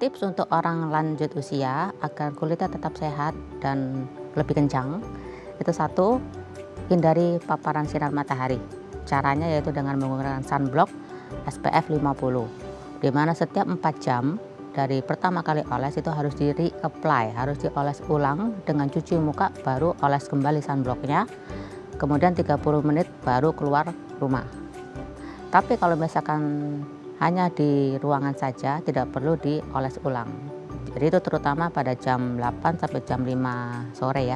Tips untuk orang lanjut usia agar kulitnya tetap sehat dan lebih kencang, itu satu, hindari paparan sinar matahari. Caranya yaitu dengan menggunakan sunblock SPF 50, di mana setiap 4 jam dari pertama kali oles itu harus di reapply, harus dioles ulang dengan cuci muka, baru oles kembali sunblocknya, kemudian 30 menit baru keluar rumah. Tapi kalau misalkan hanya di ruangan saja, tidak perlu dioles ulang. Jadi itu terutama pada jam 8 sampai jam 5 sore ya,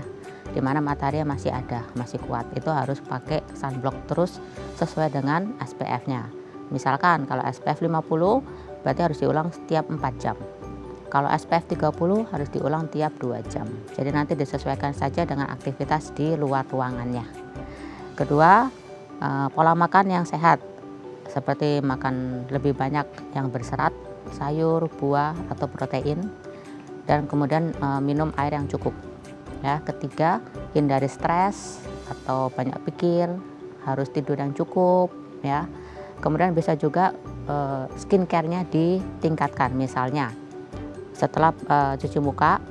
dimana matahari masih ada, masih kuat. Itu harus pakai sunblock terus sesuai dengan SPF-nya. Misalkan kalau SPF 50 berarti harus diulang setiap 4 jam. Kalau SPF 30 harus diulang tiap 2 jam. Jadi nanti disesuaikan saja dengan aktivitas di luar ruangannya. Kedua, pola makan yang sehat, seperti makan lebih banyak yang berserat, sayur, buah, atau protein, dan kemudian minum air yang cukup. Ya, ketiga, hindari stres atau banyak pikir, harus tidur yang cukup. Ya, kemudian bisa juga skincare-nya ditingkatkan. Misalnya, setelah cuci muka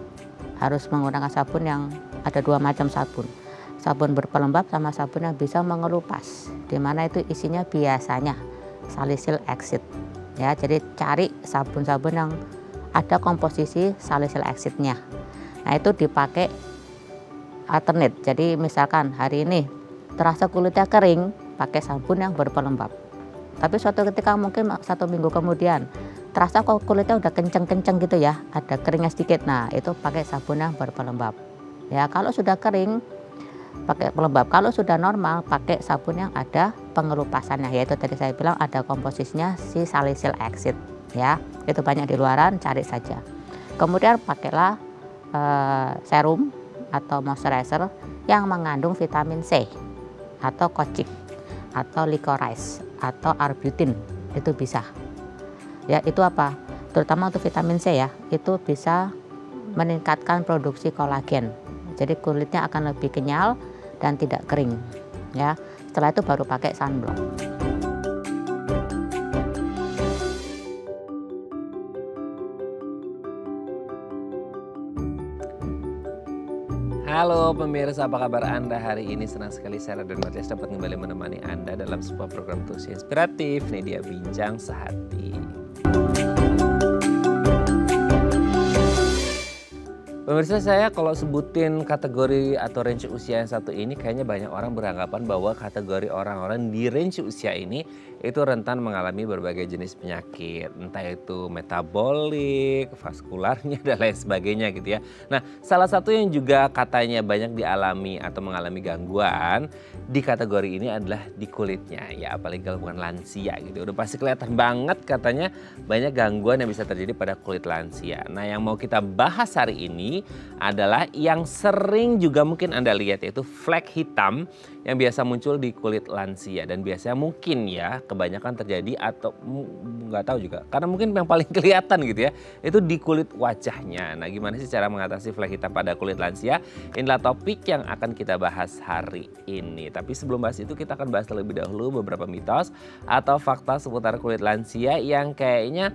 harus menggunakan sabun yang ada 2 macam sabun. Sabun berpelembab sama sabun yang bisa mengelupas, dimana itu isinya biasanya salicylic acid ya. Jadi cari sabun-sabun yang ada komposisi salicylic acid-nya. Nah, itu dipakai alternate. Jadi misalkan hari ini terasa kulitnya kering, pakai sabun yang berpelembab. Tapi suatu ketika mungkin 1 minggu kemudian terasa kok kulitnya udah kenceng-kenceng gitu ya, ada keringnya sedikit. Nah, itu pakai sabun yang berpelembab. Ya, kalau sudah kering pakai pelembab, kalau sudah normal pakai sabun yang ada pengelupasannya, yaitu tadi saya bilang ada komposisinya si salicylic acid ya. Itu banyak di luaran, cari saja. Kemudian pakailah serum atau moisturizer yang mengandung vitamin C atau kochik atau licorice atau arbutin, itu bisa ya. Itu apa, terutama untuk vitamin C ya, itu bisa meningkatkan produksi kolagen. Jadi kulitnya akan lebih kenyal dan tidak kering ya. Setelah itu baru pakai sunblock. Halo pemirsa, apa kabar Anda hari ini? Senang sekali saya dan Matias dapat kembali menemani Anda dalam sebuah program Tusi Inspiratif. Ini dia Bincang Sehati. Pemirsa, saya kalau sebutin kategori atau range usia yang satu ini, kayaknya banyak orang beranggapan bahwa kategori orang-orang di range usia ini itu rentan mengalami berbagai jenis penyakit, entah itu metabolik, vaskularnya, dan lain sebagainya gitu ya. Nah, salah satu yang juga katanya banyak dialami atau mengalami gangguan di kategori ini adalah di kulitnya, ya apalagi kalau bukan lansia gitu. Udah pasti kelihatan banget katanya banyak gangguan yang bisa terjadi pada kulit lansia. Nah, yang mau kita bahas hari ini adalah yang sering juga mungkin Anda lihat, yaitu flek hitam yang biasa muncul di kulit lansia, dan biasanya mungkin ya kebanyakan terjadi atau nggak tahu juga karena mungkin yang paling kelihatan gitu ya, itu di kulit wajahnya. Nah, gimana sih cara mengatasi flek hitam pada kulit lansia? Inilah topik yang akan kita bahas hari ini. Tapi sebelum bahas itu, kita akan bahas terlebih dahulu beberapa mitos atau fakta seputar kulit lansia yang kayaknya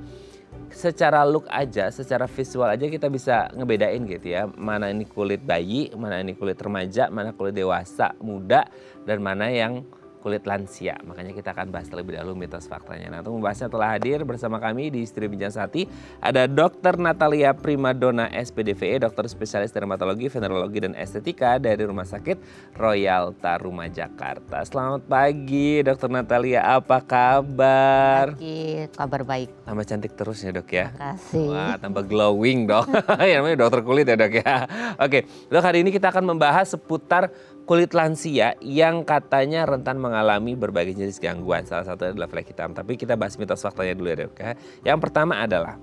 secara look aja, secara visual aja kita bisa ngebedain gitu ya. Mana ini kulit bayi, mana ini kulit remaja, mana kulit dewasa, muda, dan mana yang kulit lansia. Makanya kita akan bahas terlebih dahulu mitos faktanya. Nah, untuk membahasnya telah hadir bersama kami di Studio Bincang Sehati ada Dr. Natalia Primadona SPDVE, dokter spesialis dermatologi, venerologi, dan estetika dari Rumah Sakit Royal Taruma Jakarta. Selamat pagi Dr. Natalia, apa kabar? Pagi, kabar baik. Tambah cantik terus ya Dok ya. Terima kasih. Wah, tambah glowing Dok. Ya, namanya dokter kulit ya Dok ya. Oke, Dok, hari ini kita akan membahas seputar kulit lansia yang katanya rentan mengalami berbagai jenis gangguan. Salah satunya adalah flek hitam. Tapi kita bahas mitos faktanya dulu ya Dok ya. Yang pertama adalah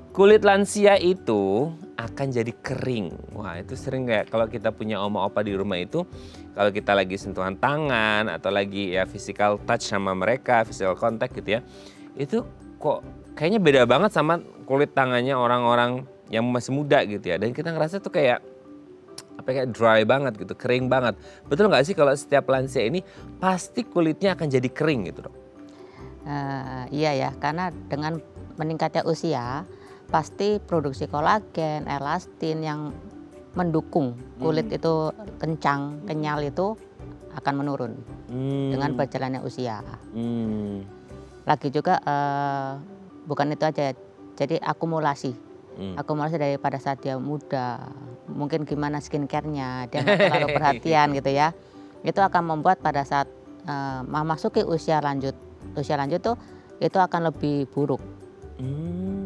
kulit lansia itu akan jadi kering. Wah, itu sering kayak kalau kita punya oma opa di rumah itu, kalau kita lagi sentuhan tangan atau lagi ya physical touch sama mereka, physical contact gitu ya, itu kok kayaknya beda banget sama kulit tangannya orang-orang yang masih muda gitu ya. Dan kita ngerasa tuh kayak dry banget gitu, kering banget. Betul nggak sih kalau setiap lansia ini pasti kulitnya akan jadi kering gitu Dok? Iya ya, karena dengan meningkatnya usia pasti produksi kolagen, elastin yang mendukung kulit itu kencang, kenyal itu akan menurun dengan berjalannya usia. Lagi juga bukan itu aja, jadi akumulasi. Akumulasi dari pada saat dia muda, mungkin gimana skincare-nya, dia nggak terlalu perhatian gitu ya. Itu akan membuat pada saat memasuki usia lanjut tuh itu akan lebih buruk.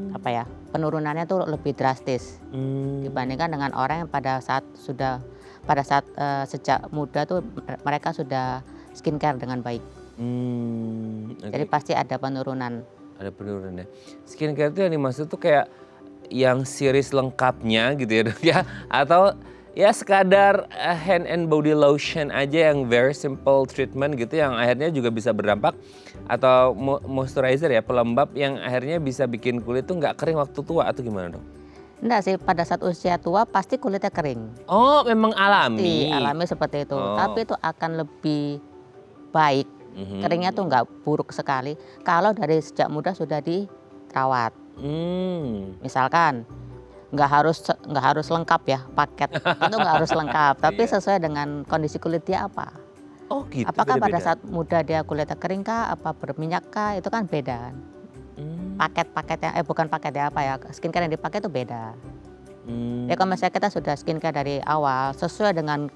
Apa ya, penurunannya tuh lebih drastis dibandingkan dengan orang yang pada saat sejak muda tuh mereka sudah skincare dengan baik. Jadi pasti ada penurunan. Ada penurunan ya. Skincare itu yang dimaksud tuh kayak yang series lengkapnya gitu ya dok ya, atau ya sekadar hand and body lotion aja yang very simple treatment gitu yang akhirnya juga bisa berdampak, atau moisturizer ya, pelembab yang akhirnya bisa bikin kulit tuh nggak kering waktu tua atau gimana dok? Enggak sih, pada saat usia tua pasti kulitnya kering. Oh memang alami? Alami seperti itu, tapi itu akan lebih baik. Keringnya tuh nggak buruk sekali kalau dari sejak muda sudah dirawat. Misalkan nggak harus lengkap ya paket, itu nggak harus lengkap, tapi sesuai dengan kondisi kulit dia apa. Oh gitu. Apakah beda-beda. pada saat muda dia kulitnya kering kah, apa berminyak kah, itu kan beda. Paket-paketnya, bukan paket ya, apa ya, skincare yang dipakai itu beda. Ya kalau misalnya kita sudah skincare dari awal sesuai dengan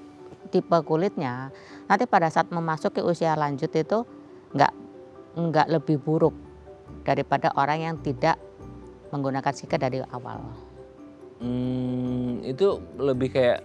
tipe kulitnya, nanti pada saat memasuki usia lanjut itu nggak lebih buruk daripada orang yang tidak menggunakan skincare dari awal. Itu lebih kayak,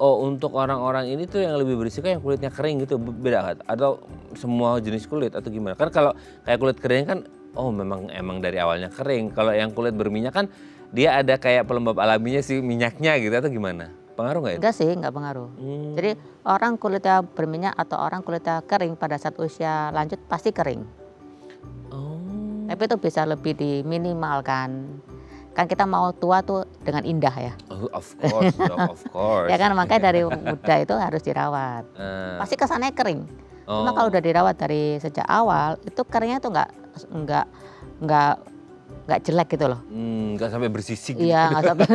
oh untuk orang-orang ini tuh yang lebih berisiko yang kulitnya kering gitu, beda atau semua jenis kulit atau gimana? Kan kalau kayak kulit kering kan, oh emang dari awalnya kering. Kalau yang kulit berminyak kan dia ada kayak pelembab alaminya sih minyaknya gitu atau gimana? Pengaruh nggak itu? Enggak sih, nggak pengaruh. Jadi orang kulitnya berminyak atau orang kulitnya kering pada saat usia lanjut pasti kering. Tapi itu bisa lebih diminimalkan. Kan kita mau tua tuh dengan indah ya. Oh, of course, of course. Ya kan, makanya dari muda itu harus dirawat. Pasti kesannya kering. Cuma kalau udah dirawat dari sejak awal, itu keringnya tuh nggak jelek gitu loh. Nggak sampai bersisik gitu. Iya, nggak sampai.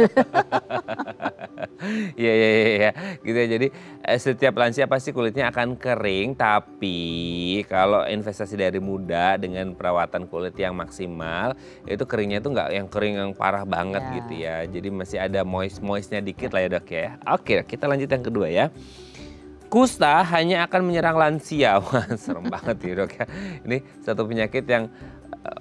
Iya, gitu ya. Jadi setiap lansia pasti kulitnya akan kering, tapi kalau investasi dari muda dengan perawatan kulit yang maksimal, itu keringnya tuh nggak yang kering yang parah banget gitu ya. Jadi masih ada moistnya dikit lah ya dok ya. Oke, kita lanjut yang kedua ya. Kusta hanya akan menyerang lansia. Wah, serem banget ya dok ya. Ini satu penyakit yang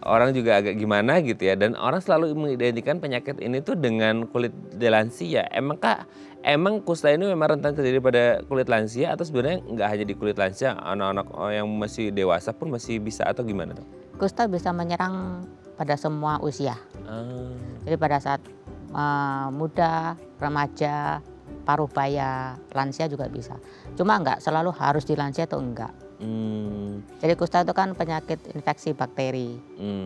orang juga agak gimana gitu ya, dan orang selalu mengidentikan penyakit ini tuh dengan kulit di lansia. Emang kusta ini memang rentan terjadi pada kulit lansia atau sebenarnya nggak hanya di kulit lansia, anak-anak yang masih dewasa pun masih bisa atau gimana dok? Kusta bisa menyerang pada semua usia. Jadi pada saat muda, remaja, paruh baya, lansia juga bisa. Cuma nggak selalu harus di lansia atau enggak. Jadi kusta itu kan penyakit infeksi bakteri,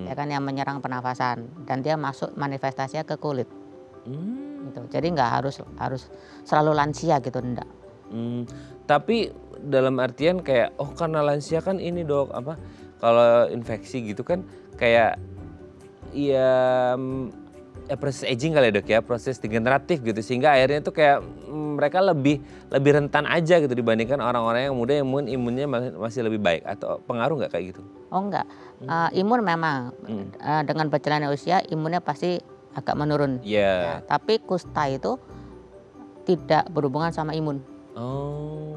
ya kan, yang menyerang pernafasan dan dia masuk manifestasinya ke kulit. Gitu. Jadi nggak harus selalu lansia gitu, enggak. Tapi dalam artian kayak, oh karena lansia kan ini dok, apa kalau infeksi gitu kan kayak ya proses aging kali ya dok ya, proses degeneratif gitu, sehingga akhirnya tuh kayak mereka lebih rentan aja gitu dibandingkan orang-orang yang muda yang mungkin imunnya masih lebih baik, atau pengaruh nggak kayak gitu? Oh enggak, imun memang dengan berjalannya usia imunnya pasti agak menurun. Ya, tapi kusta itu tidak berhubungan sama imun.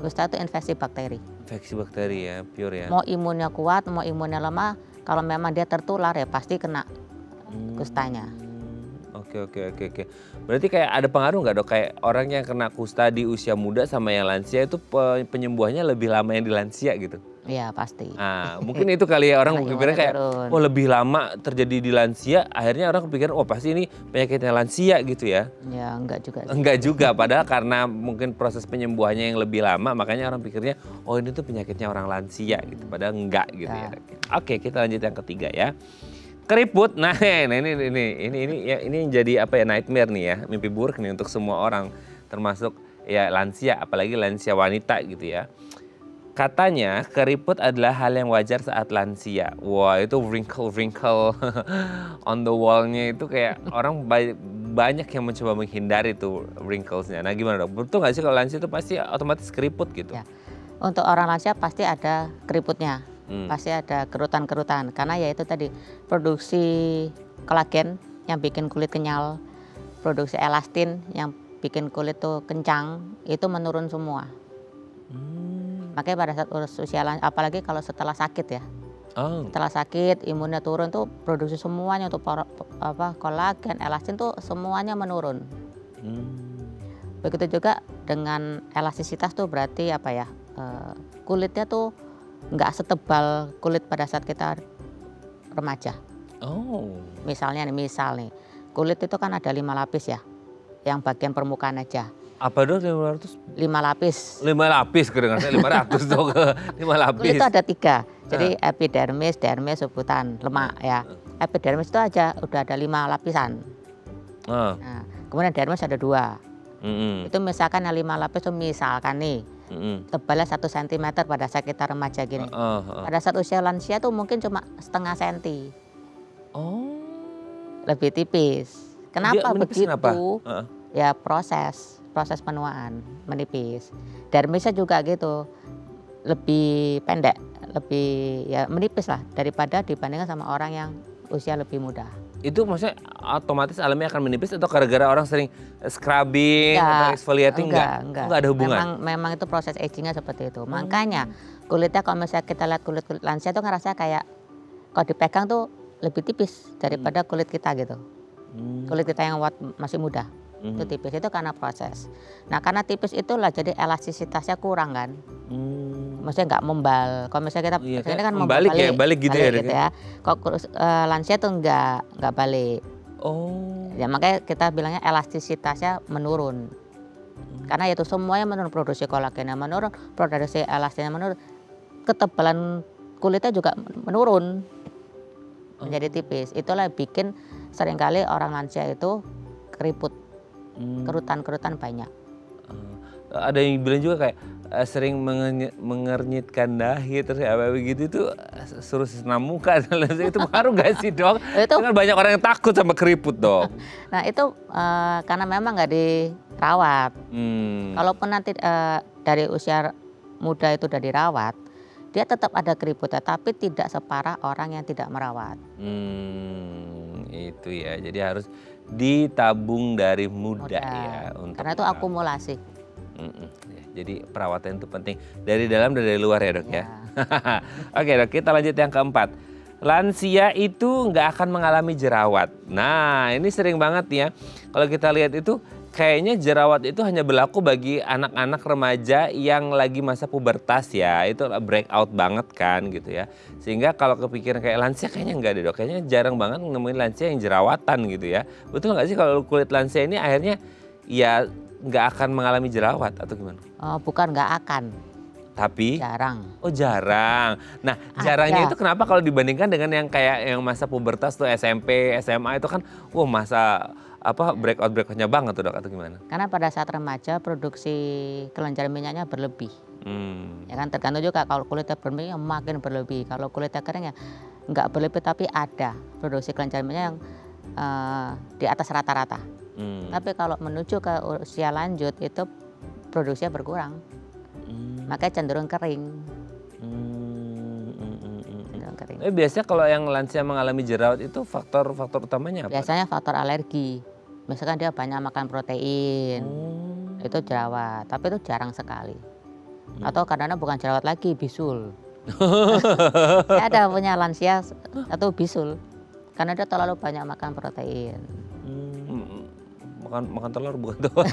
Kusta itu infeksi bakteri. Infeksi bakteri ya, pure ya. Mau imunnya kuat, mau imunnya lemah, kalau memang dia tertular ya pasti kena kustanya. Oke. Berarti kayak ada pengaruh nggak dok, kayak orang yang kena kusta di usia muda sama yang lansia itu penyembuhannya lebih lama yang di lansia gitu? Iya pasti. Mungkin itu kali ya, orang kepikiran kayak, oh lebih lama terjadi di lansia, akhirnya orang kepikiran, oh pasti ini penyakitnya lansia gitu ya? Ya enggak juga. Enggak juga, padahal karena mungkin proses penyembuhannya yang lebih lama, makanya orang pikirnya, oh ini tuh penyakitnya orang lansia gitu, padahal enggak gitu ya. Oke, kita lanjut yang ketiga ya. Keriput, nah ini jadi apa ya, nightmare nih ya, mimpi buruk nih untuk semua orang, termasuk ya lansia, apalagi lansia wanita gitu ya. Katanya keriput adalah hal yang wajar saat lansia. Wah, itu wrinkle on the wall-nya itu kayak orang banyak yang mencoba menghindari tuh wrinkles-nya. Nah, gimana dok? Betul nggak sih kalau lansia itu pasti otomatis keriput gitu? Ya. Untuk orang lansia pasti ada keriputnya, pasti ada kerutan-kerutan. Karena ya itu tadi produksi kolagen yang bikin kulit kenyal, produksi elastin yang bikin kulit tuh kencang, itu menurun semua. Makanya pada saat usia lanjut, apalagi kalau setelah sakit ya, setelah sakit imunnya turun tuh produksi semuanya untuk kolagen, elastin tuh semuanya menurun. Begitu juga dengan elastisitas tuh berarti apa ya, kulitnya tuh nggak setebal kulit pada saat kita remaja. Misalnya nih, kulit itu kan ada 5 lapis ya, yang bagian permukaan aja. Apa dong 500? 5 lapis. 5 lapis kedengaran saya 500 dong. 5 lapis. Kulit itu ada 3. Jadi epidermis, dermis, subkutan, lemak ya. Epidermis itu aja udah ada 5 lapisan. Nah, kemudian dermis ada 2. Itu misalkan yang 5 lapis itu misalkan nih tebalnya 1 cm pada saat kita remaja gini. Pada saat usia lansia tuh mungkin cuma setengah senti. Lebih tipis. Kenapa begitu? Kenapa? Ya proses penuaan menipis. Dermisnya juga gitu, lebih pendek, lebih ya menipis lah daripada dibandingkan sama orang yang usia lebih muda. Itu maksudnya otomatis alami akan menipis atau gara-gara orang sering scrubbing atau exfoliating? Enggak ada hubungan? Memang itu proses agingnya seperti itu. Makanya kulitnya kalau misalnya kita lihat kulit lansia tuh ngerasa kayak kalau dipegang tuh lebih tipis daripada kulit kita gitu. Kulit kita yang masih muda. Itu tipis, itu karena proses. Nah karena tipis itulah jadi elastisitasnya kurang kan. Maksudnya nggak membal. Kalau misalnya kita ini kan balik gitu ya. Kok lansia tuh nggak balik. Ya makanya kita bilangnya elastisitasnya menurun. Karena itu semuanya menurun, produksi kolagennya menurun, produksi elastinnya menurun, ketebalan kulitnya juga menurun menjadi tipis. Itulah bikin seringkali orang lansia itu keriput. Kerutan-kerutan banyak. Ada yang bilang juga kayak sering mengernyitkan dahi terus apa begitu itu suruh senam muka. Itu pengaruh gak sih dok? Itu kan banyak orang yang takut sama keriput dok. Nah itu karena memang nggak dirawat. Kalaupun nanti dari usia muda itu udah dirawat, dia tetap ada keriputnya tapi tidak separah orang yang tidak merawat. Itu ya, jadi harus ditabung dari muda ya. Karena itu akumulasi. Jadi perawatan itu penting dari dalam dan dari luar ya dok ya. Oke dok, kita lanjut yang keempat. Lansia itu nggak akan mengalami jerawat. Nah ini sering banget ya, kalau kita lihat itu kayaknya jerawat itu hanya berlaku bagi anak-anak remaja yang lagi masa pubertas ya. Itu breakout banget kan gitu ya. Sehingga kalau kepikiran kayak lansia kayaknya enggak deh dok. Kayaknya jarang banget nemuin lansia yang jerawatan gitu ya. Betul nggak sih kalau kulit lansia ini akhirnya ya nggak akan mengalami jerawat atau gimana? Bukan nggak akan. Tapi? Jarang. Oh jarang. Nah jarangnya itu kenapa kalau dibandingkan dengan yang kayak yang masa pubertas tuh SMP, SMA itu kan masa breakoutnya banget tuh dok atau gimana? Karena pada saat remaja produksi kelenjar minyaknya berlebih. Ya kan tergantung juga kalau kulitnya berminyak makin berlebih. Kalau kulitnya kering ya nggak berlebih tapi ada produksi kelenjar minyak yang di atas rata-rata. Tapi kalau menuju ke usia lanjut itu produksinya berkurang. Makanya cenderung kering. Biasanya kalau yang lansia mengalami jerawat itu faktor utamanya apa? Biasanya faktor alergi. Misalkan dia banyak makan protein, itu jerawat. Tapi itu jarang sekali. Atau kadang-kadang bukan jerawat lagi, bisul. Saya ada punya lansia atau bisul. Karena dia terlalu banyak makan protein. Makan telur bukan tuh.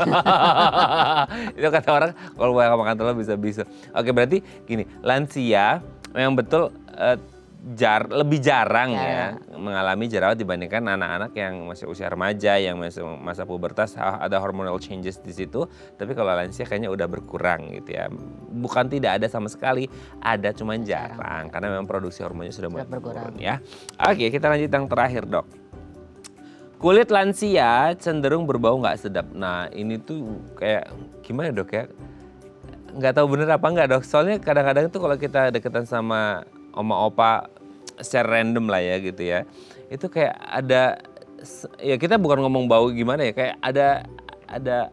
Itu kata orang kalau banyak makan telur bisa bisul. Oke berarti gini, lansia memang betul lebih jarang ya mengalami jerawat dibandingkan anak-anak yang masih usia remaja, yang masih masa pubertas, ada hormonal changes di situ. Tapi kalau lansia kayaknya udah berkurang gitu ya. Bukan tidak ada sama sekali, ada cuman jarang karena memang produksi hormonnya sudah mulai berkurang ya. Oke, kita lanjut yang terakhir dok. Kulit lansia cenderung berbau nggak sedap. Nah ini tuh kayak gimana dok ya? nggak tahu bener apa nggak dok. Soalnya kadang-kadang tuh kalau kita deketan sama oma opa secara random lah ya gitu ya. Itu kayak ada, ya kita bukan ngomong bau gimana ya, kayak ada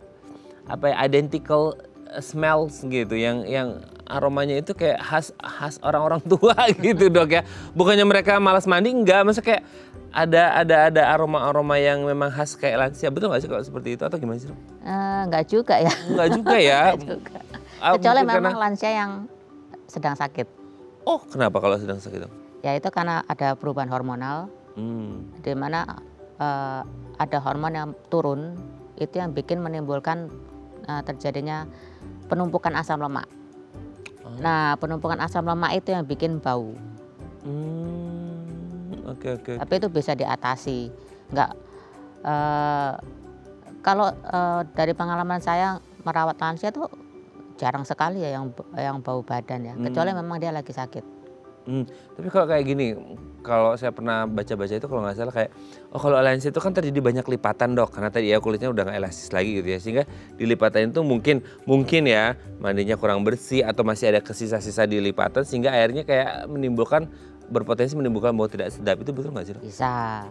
apa ya, identical smells gitu yang aromanya itu kayak khas orang-orang tua gitu dok ya. Bukannya mereka malas mandi, enggak, maksudnya kayak ada aroma-aroma yang memang khas kayak lansia. Betul nggak sih kalau seperti itu atau gimana sih dok? Nggak juga ya. Enggak juga ya. Nggak juga. Kecuali Mungkin memang lansia yang sedang sakit. Oh, kenapa kalau sedang sakit dok? Ya itu karena ada perubahan hormonal, di mana ada hormon yang turun, itu yang bikin menimbulkan terjadinya penumpukan asam lemak. Nah, penumpukan asam lemak itu yang bikin bau. Oke. Tapi itu bisa diatasi. Nggak, kalau dari pengalaman saya merawat lansia tuh jarang sekali ya yang bau badan ya, kecuali memang dia lagi sakit. Tapi kalau kayak gini, kalau saya pernah baca-baca itu kalau nggak salah kayak, oh kalau lansia itu kan terjadi banyak lipatan dok, karena tadi ya kulitnya udah nggak elastis lagi gitu ya, sehingga di lipatan itu mungkin ya mandinya kurang bersih atau masih ada sisa-sisa di lipatan sehingga airnya kayak berpotensi menimbulkan bau tidak sedap. Itu betul nggak sih dok? Bisa.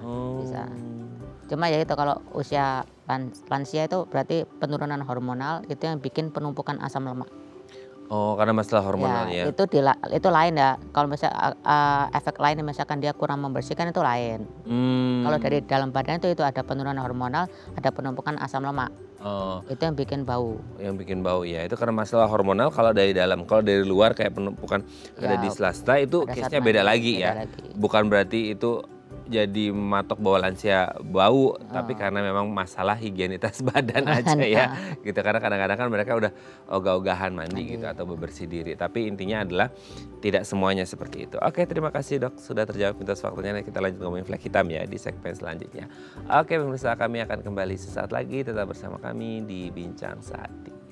Cuma ya itu kalau usia lansia itu berarti penurunan hormonal itu yang bikin penumpukan asam lemak. Oh, karena masalah hormonal ya. Itu lain ya. Kalau misalnya efek lain misalkan dia kurang membersihkan itu lain. Kalau dari dalam badan itu ada penurunan hormonal, ada penumpukan asam lemak. Oh. Itu yang bikin bau. Yang bikin bau ya. Itu karena masalah hormonal kalau dari dalam. Kalau dari luar kayak penumpukan ada di selasta itu case-nya beda lagi ya. Bukan berarti itu jadi matok bahwa lansia bau, tapi karena memang masalah higienitas badan aja ya gitu. Karena kadang-kadang kan mereka udah ogah-ogahan mandi gitu atau bebersih diri, tapi intinya adalah tidak semuanya seperti itu. Oke, terima kasih dok sudah terjawab pintas waktunya. Kita lanjut ngomongin flek hitam ya di segmen selanjutnya. Oke pemirsa, kami akan kembali sesaat lagi, tetap bersama kami di Bincang Sehati.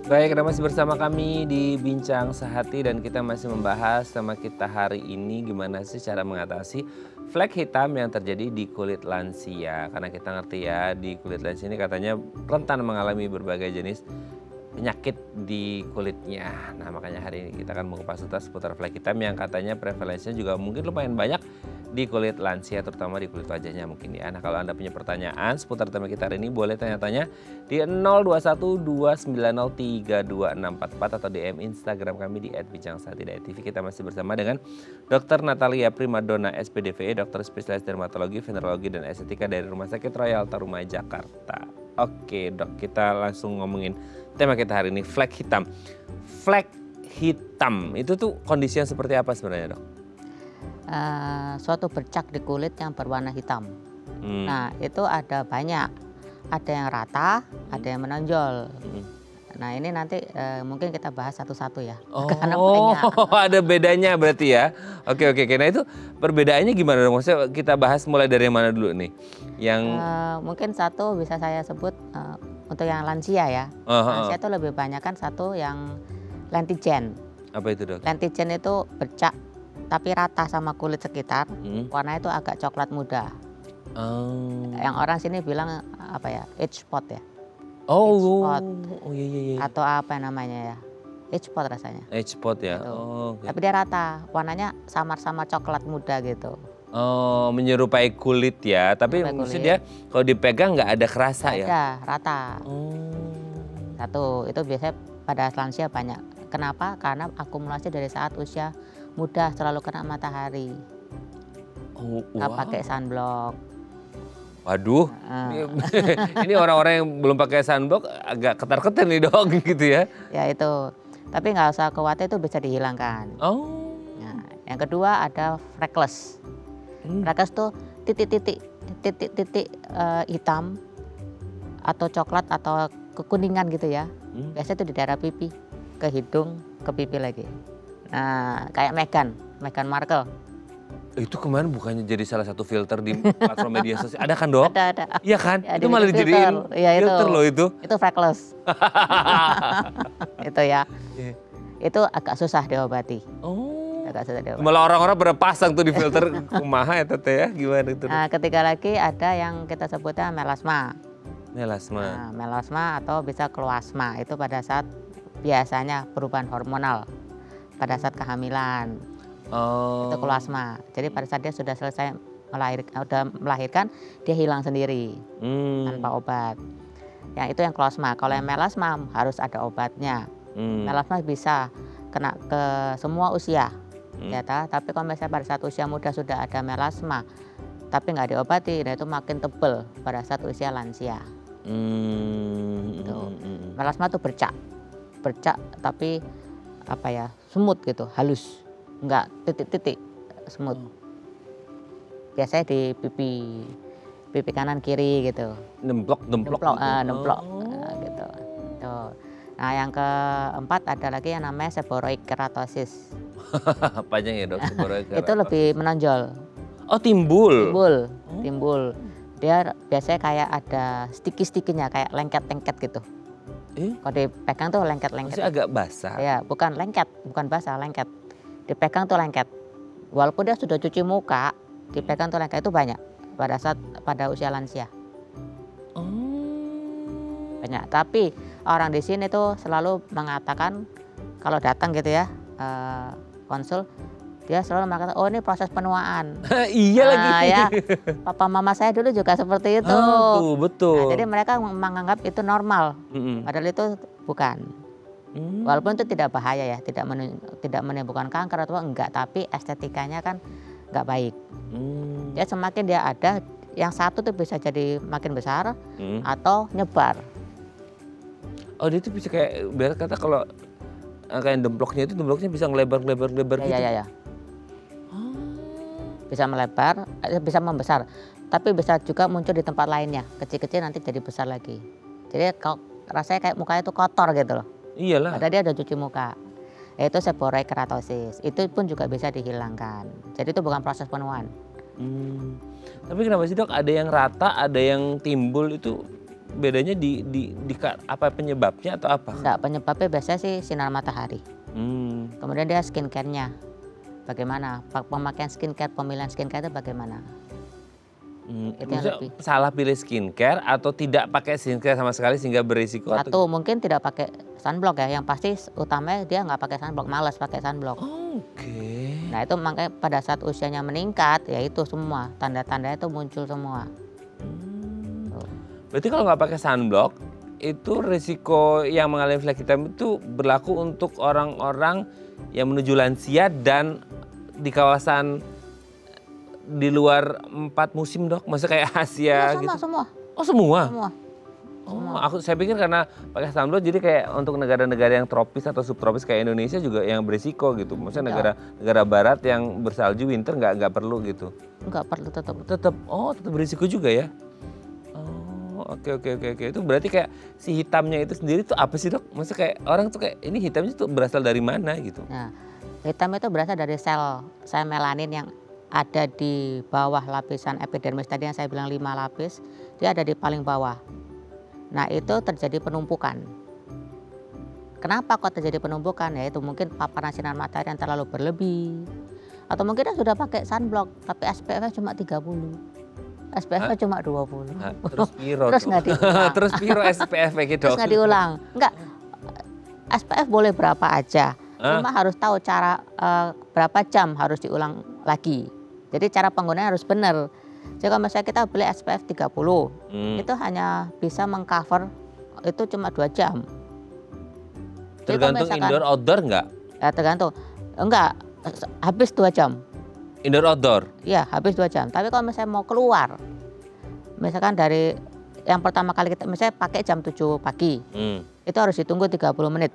Baik, Anda masih bersama kami di Bincang Sehati dan kita masih membahas tema kita hari ini gimana sih cara mengatasi flek hitam yang terjadi di kulit lansia. Karena kita ngerti ya di kulit lansia ini katanya rentan mengalami berbagai jenis penyakit di kulitnya. Nah makanya hari ini kita akan mengupas tuntas seputar flek hitam yang katanya prevalensinya juga mungkin lumayan banyak di kulit lansia, terutama di kulit wajahnya mungkin ya. Nah kalau Anda punya pertanyaan seputar tema kita hari ini boleh tanya-tanya di 0212903244 atau DM Instagram kami di @bincang_sehati.tv. Kita masih bersama dengan Dr. Natalia Primadona SPDVE, dokter spesialis dermatologi, venerologi dan estetika dari Rumah Sakit Royal Tarumai Jakarta. Oke dok, kita langsung ngomongin tema kita hari ini, flek hitam. Flek hitam itu tuh kondisi yang seperti apa sebenarnya dok? Suatu bercak di kulit yang berwarna hitam. Nah itu ada banyak, ada yang rata, ada yang menonjol. Nah ini nanti mungkin kita bahas satu-satu ya. Karena ada bedanya berarti ya. Oke. Nah itu perbedaannya gimana dong? Maksudnya kita bahas mulai dari yang mana dulu nih? Yang mungkin satu bisa saya sebut untuk yang lansia ya. Lansia itu lebih banyak kan satu yang lentigen. Apa itu dok? Lentigen itu bercak tapi rata sama kulit sekitar, warna itu agak coklat muda. Yang orang sini bilang apa ya, age spot ya. Iya. Atau apa namanya ya, age spot rasanya. Age spot ya. Okay. Tapi dia rata, warnanya samar-samar coklat muda gitu. Oh, menyerupai kulit ya. Tapi maksudnya dia kalau dipegang nggak ada kerasa ya? Ada, rata. Satu, itu biasanya pada lansia banyak. Kenapa? Karena akumulasi dari saat usia muda selalu kena matahari. Nggak pakai sunblock. Waduh, ini orang-orang yang belum pakai sunblock agak ketar-ketir nih dok gitu ya. Ya itu, tapi nggak usah khawatir, itu bisa dihilangkan. Nah, yang kedua ada freckles. Freckles tuh titik-titik hitam atau coklat atau kekuningan gitu ya. Biasanya tuh di daerah pipi, ke hidung, ke pipi lagi. Nah, kayak Meghan Markle. Itu kemarin bukannya jadi salah satu filter di platform media sosial? Ada kan dok? Ada. Iya kan? Ya, itu malah dijadiin filter loh itu. Itu freckles. Itu ya. Itu agak susah diobati. sudah diobati. Malah orang-orang pada pasang tuh di filter kumaha ya Tete ya, gimana itu? Nah, ketiga lagi ada yang kita sebutnya melasma. Melasma. Nah, melasma atau bisa kloasma itu pada saat biasanya perubahan hormonal pada saat kehamilan. Oh. Itu kloasma. Jadi pada saat dia sudah selesai melahirkan, dia hilang sendiri tanpa obat. Yang itu yang kloasma. Kalau yang melasma harus ada obatnya. Melasma bisa kena ke semua usia, ya tapi kalau misalnya pada saat usia muda sudah ada melasma, tapi nggak diobati, nah itu makin tebel pada saat usia lansia. Melasma tuh bercak tapi apa ya, semut gitu, halus, nggak titik-titik, semut. Biasanya di pipi kanan kiri gitu. Nemplok gitu. Gitu. Tuh. Nah, yang keempat ada lagi yang namanya seborrheic keratosis. Panjang ya Dok, seborrheic keratosis. Itu lebih menonjol. Oh, timbul. Timbul. Dia biasanya kayak ada sticky-stikinya, kayak lengket-lengket gitu. Kalau dipegang tuh lengket-lengket. Masih agak basah. Ya, bukan lengket, bukan basah, lengket. Dipegang tuh lengket. Walaupun dia sudah cuci muka, dipegang tuh lengket itu banyak pada usia lansia. Banyak. Tapi orang di sini tuh selalu mengatakan kalau datang gitu ya konsul, dia selalu mengatakan, oh ini proses penuaan. Iya lagi. Ya, papa mama saya dulu juga seperti itu. Tuh, betul. Nah, jadi mereka menganggap itu normal, padahal itu bukan. Walaupun itu tidak bahaya ya, tidak menimbulkan kanker atau enggak, tapi estetikanya kan enggak baik. Ya semakin dia ada, yang satu tuh bisa jadi makin besar atau nyebar. Oh, dia tuh bisa kayak, biar kata kalau kayak demploknya bisa ngelebar gitu. Iya. Bisa melebar, bisa membesar, tapi bisa juga muncul di tempat lainnya, kecil-kecil nanti jadi besar lagi. Jadi kalau rasanya kayak mukanya itu kotor gitu loh. Iyalah. Padahal dia udah cuci muka. Itu seborrheic keratosis. Itu pun juga bisa dihilangkan. Jadi itu bukan proses penuaan. Tapi kenapa sih Dok? Ada yang rata, ada yang timbul, itu bedanya di apa penyebabnya atau apa? Enggak, penyebabnya biasanya sih sinar matahari. Kemudian dia skincare-nya. Bagaimana? Pemakaian skincare, pemilihan skincare itu bagaimana? Itu yang lebih. Salah pilih skincare atau tidak pakai skincare sama sekali sehingga berisiko? Atau mungkin tidak pakai sunblock ya. Yang pasti utamanya dia nggak pakai sunblock, malas pakai sunblock. Oke. Nah itu makanya pada saat usianya meningkat, ya itu semua tanda-tandanya itu muncul semua. Berarti kalau nggak pakai sunblock, itu risiko yang mengalami flek hitam itu berlaku untuk orang-orang yang menuju lansia dan di kawasan di luar 4 musim Dok? Maksudnya kayak Asia gitu? Semua. Oh semua? Semua. Saya pikir karena pakai sunblock jadi kayak untuk negara-negara yang tropis atau subtropis kayak Indonesia juga yang berisiko gitu. Maksudnya negara barat yang bersalju winter nggak perlu gitu? Nggak perlu, tetap berisiko juga ya? Oke. Itu berarti kayak si hitamnya itu sendiri tuh apa sih Dok? Maksudnya kayak orang tuh kayak ini hitamnya tuh berasal dari mana gitu? Nah, hitam itu berasal dari sel melanin yang ada di bawah lapisan epidermis tadi yang saya bilang 5 lapis, dia ada di paling bawah. Nah itu terjadi penumpukan. Kenapa kok terjadi penumpukan? Ya itu mungkin paparan sinar matahari yang terlalu berlebih. Atau mungkin dia sudah pakai sunblock tapi SPF-nya cuma 30. SPF-nya cuma 20. Terus piro? Terus nggak diulang. Terus piro SPF gitu? Terus nggak diulang. Enggak, SPF boleh berapa aja. Cuma harus tahu cara berapa jam harus diulang lagi. Jadi cara penggunaannya harus benar. Jadi kalau misalnya kita beli SPF 30, itu hanya bisa mengcover itu cuma 2 jam. Tergantung indoor outdoor enggak? Ya tergantung. Enggak, habis 2 jam. Indoor outdoor? Iya, habis 2 jam. Tapi kalau misalnya mau keluar, misalkan dari yang pertama kali kita misalnya pakai jam 7 pagi, itu harus ditunggu 30 menit.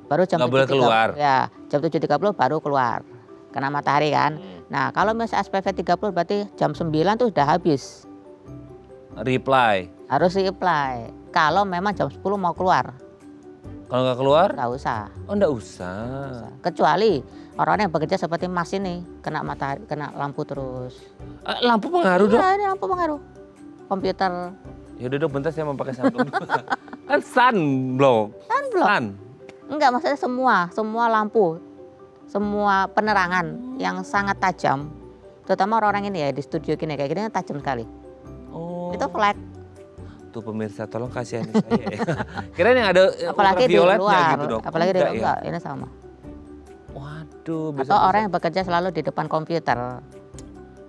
Baru jam 7.30 keluar. Ya, jam 7.30 baru keluar. Kena matahari kan. Nah, kalau misalnya SPF 30 berarti jam 9 tuh sudah habis. Harus reply. Kalau memang jam 10 mau keluar. Kalau nggak keluar? Nggak usah. Oh, nggak usah. Kecuali orang yang bekerja seperti Mas ini, kena matahari, kena lampu terus. Lampu pengaruh Dok? Iya, ini lampu pengaruh. Komputer. Ya udah Dok, bentar saya mau pakai sunblock. Kan sunblock. Enggak, maksudnya semua lampu. semua penerangan yang sangat tajam, terutama orang-orang ini ya di studio gini kayak gini kan tajam sekali. Oh. Itu flek. Tuh pemirsa tolong kasihani saya ya. Kirain yang ada Apalagi di ultravioletnya luar, gitu dok. apalagi di Enggak luar, ya? enggak, ini sama. Waduh. Atau orang yang bekerja selalu di depan komputer,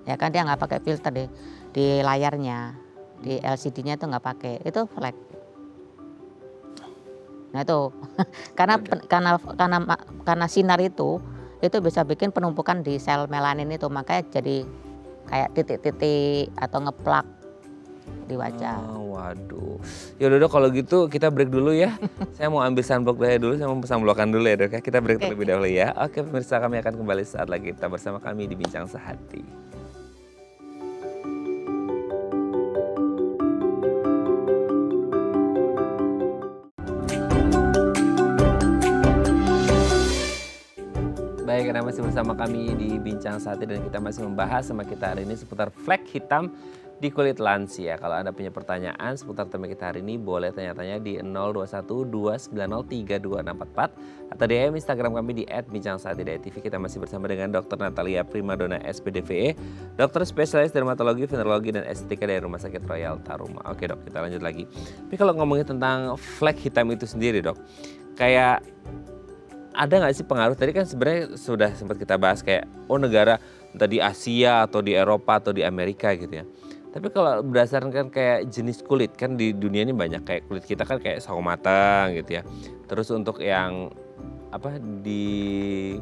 ya kan dia nggak pakai filter di layarnya, di LCD-nya itu nggak pakai, itu flek. Nah itu karena sinar itu bisa bikin penumpukan di sel melanin itu, makanya jadi kayak titik-titik atau ngeplak di wajah. Oh, waduh. Ya udah dok kalau gitu kita break dulu ya. Saya mau ambil sunblock dulu, saya mau sunblockan dulu ya dok ya. Kita break terlebih dahulu ya. Oke pemirsa, kami akan kembali saat lagi tetap bersama kami di Bincang Sehati. Baik, Anda masih bersama kami di Bincang Sehati dan kita masih membahas sama kita hari ini seputar flek hitam di kulit lansia. Kalau Anda punya pertanyaan seputar tema kita hari ini, boleh tanya-tanya di 0212903244 atau DM Instagram kami di @bincangsahatitv. Kita masih bersama dengan Dr. Natalia Primadona SPDVE, dokter spesialis dermatologi, venerologi dan estetika dari Rumah Sakit Royal Taruma. Oke dok, kita lanjut lagi. Tapi kalau ngomongin tentang flek hitam itu sendiri dok, kayak ada nggak sih pengaruh? Tadi kan sebenarnya sudah sempat kita bahas kayak negara entah di Asia atau di Eropa atau di Amerika gitu ya. Tapi kalau berdasarkan kayak jenis kulit kan di dunia ini banyak, kayak kulit kita kan kayak sawo matang gitu ya. Terus untuk yang apa di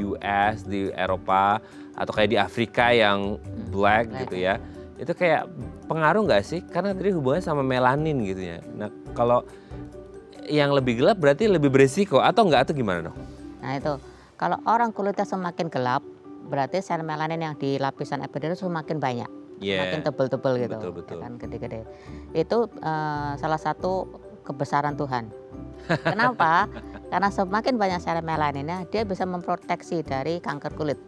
US, di Eropa atau kayak di Afrika yang black gitu ya. Itu kayak pengaruh nggak sih? Karena tadi hubungannya sama melanin gitu ya. Nah kalau yang lebih gelap berarti lebih beresiko atau enggak, atau gimana dong? Nah itu, kalau orang kulitnya semakin gelap, berarti sel melanin yang di lapisan epidermis semakin banyak, semakin tebel-tebel gitu, betul. ya kan, gede-gede. Itu salah satu kebesaran Tuhan. Kenapa? Karena semakin banyak sel melaninnya, dia bisa memproteksi dari kanker kulit.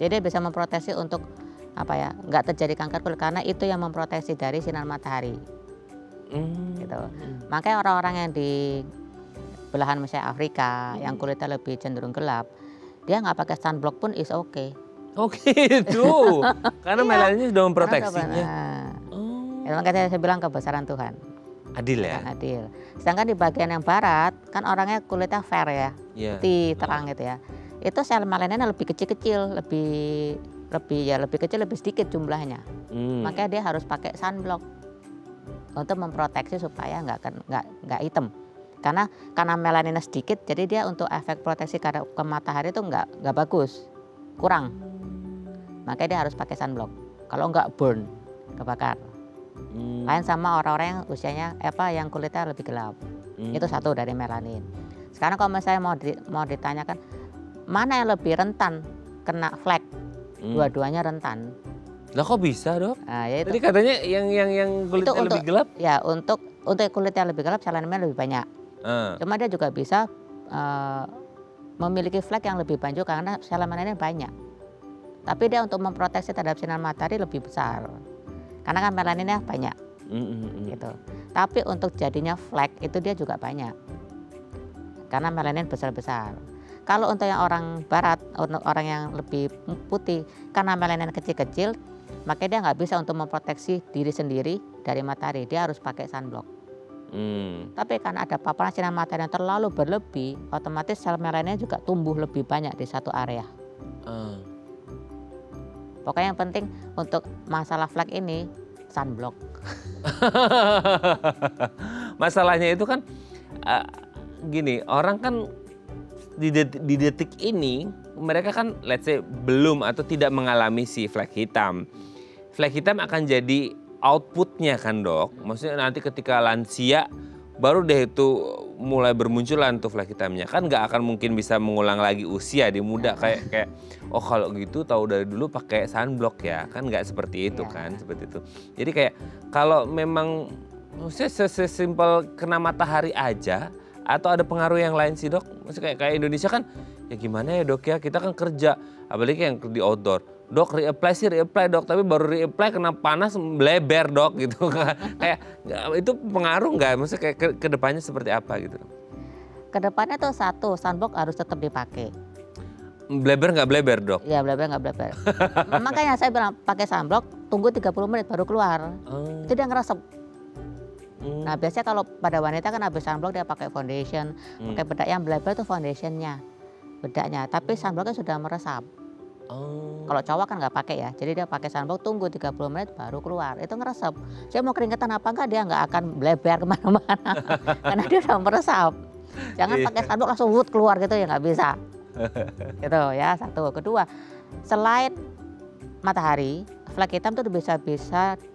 Jadi dia bisa memproteksi untuk apa ya, nggak terjadi kanker kulit karena itu yang memproteksi dari sinar matahari. Gitu. Makanya orang-orang yang di belahan misalnya Afrika yang kulitnya lebih cenderung gelap, dia nggak pakai sunblock pun is okay. Oke itu karena melaninnya sudah memproteksinya. Itu makanya saya bilang kebesaran Tuhan. Adil ya. Adil. Sedangkan di bagian yang barat kan orangnya kulitnya fair ya, putih terang gitu ya. Itu sel melaninnya lebih kecil-kecil, lebih kecil, lebih sedikit jumlahnya. Makanya dia harus pakai sunblock untuk memproteksi supaya nggak hitam, karena melaninnya sedikit, jadi dia untuk efek proteksi ke matahari itu nggak bagus, kurang. Makanya dia harus pakai sunblock, kalau nggak burn, kebakar. Lain sama orang-orang yang usianya yang kulitnya lebih gelap, itu satu dari melanin. Sekarang kalau misalnya mau ditanyakan mana yang lebih rentan kena flek, dua-duanya rentan. Lah kok bisa dok? Nah, ya itu. Tadi katanya yang kulitnya lebih gelap? Ya untuk kulit yang lebih gelap sel melaninnya lebih banyak. Cuma dia juga bisa memiliki flek yang lebih banyak karena sel melaninnya banyak. Tapi dia untuk memproteksi terhadap sinar matahari lebih besar. Karena kan melaninnya banyak. Gitu. Tapi untuk jadinya flek itu dia juga banyak. Karena melanin besar-besar. Kalau untuk yang orang barat, untuk orang yang lebih putih, karena melanin kecil-kecil, makanya dia nggak bisa untuk memproteksi diri sendiri dari matahari, dia harus pakai sunblock. Tapi karena ada paparan sinar matahari yang terlalu berlebih, otomatis sel melaninnya juga tumbuh lebih banyak di satu area. Pokoknya yang penting untuk masalah flek ini sunblock. Masalahnya itu kan gini, orang kan di detik ini mereka kan let's say belum atau tidak mengalami si flek hitam. Flek hitam akan jadi outputnya kan dok. Maksudnya nanti ketika lansia baru deh itu mulai bermunculan tuh flek hitamnya. Kan nggak akan mungkin bisa mengulang lagi usia di muda kayak oh kalau gitu tahu dari dulu pakai sunblock ya. Kan nggak seperti itu kan, seperti itu. Jadi kayak kalau memang maksudnya sesimpel kena matahari aja atau ada pengaruh yang lain sih dok? Maksudnya kayak Indonesia kan ya gimana ya dok ya, kita kan kerja apalagi yang di outdoor. Dok reapply sih reapply dok, tapi baru reapply kena panas bleber dok gitu. Kayak itu pengaruh nggak? Maksudnya kayak ke depannya seperti apa gitu? Kedepannya tuh satu, sunblock harus tetap dipakai. Bleber nggak bleber, Dok? Ya bleber nggak bleber. Makanya saya bilang pakai sunblock tunggu 30 menit baru keluar. Itu dia ngeresep. Nah biasanya kalau pada wanita kan habis sunblock dia pakai foundation, pakai bedak. Yang bleber itu foundationnya, bedaknya. Tapi sunblocknya sudah meresap. Kalau cowok kan nggak pakai ya, jadi dia pakai sunblock tunggu 30 menit baru keluar. Itu ngeresep. Saya mau keringetan apa enggak dia nggak akan bleber kemana-mana karena dia udah meresap. Jangan pakai sunblock langsung wut keluar gitu ya nggak bisa. Itu ya satu. Kedua, selain matahari, flek hitam itu bisa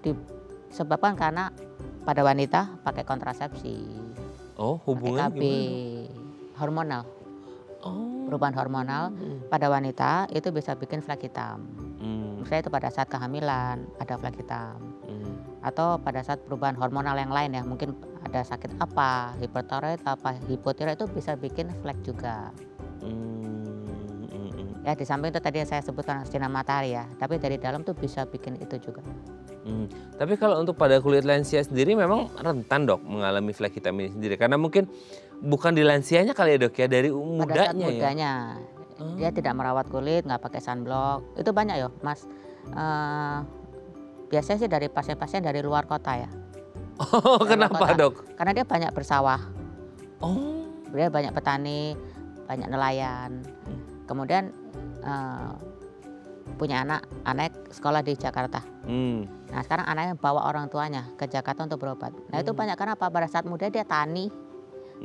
disebabkan karena pada wanita pakai kontrasepsi. Oh, hubungan pakai KB, gimana? hormonal. Perubahan hormonal pada wanita itu bisa bikin flek hitam. Misalnya itu pada saat kehamilan ada flek hitam. Atau pada saat perubahan hormonal yang lain ya, mungkin ada sakit apa, hipertiroid apa, hipotiroid itu bisa bikin flek juga. Ya di samping itu tadi yang saya sebutkan sinar matahari ya, tapi dari dalam tuh bisa bikin itu juga. Tapi kalau untuk pada kulit lansia sendiri memang rentan, Dok, mengalami flek hitam ini sendiri karena mungkin bukan di lansianya kali ya, Dok, ya, dari mudanya. Pada saat mudanya dia tidak merawat kulit, nggak pakai sunblock, itu banyak ya Mas. Biasanya sih dari pasien-pasien dari luar kota ya. Oh, kenapa kota. Dok? Karena dia banyak bersawah. Dia banyak petani, banyak nelayan. Kemudian punya anak sekolah di Jakarta. Nah sekarang anaknya bawa orang tuanya ke Jakarta untuk berobat. Nah itu banyak karena apa? Pada saat muda dia tani,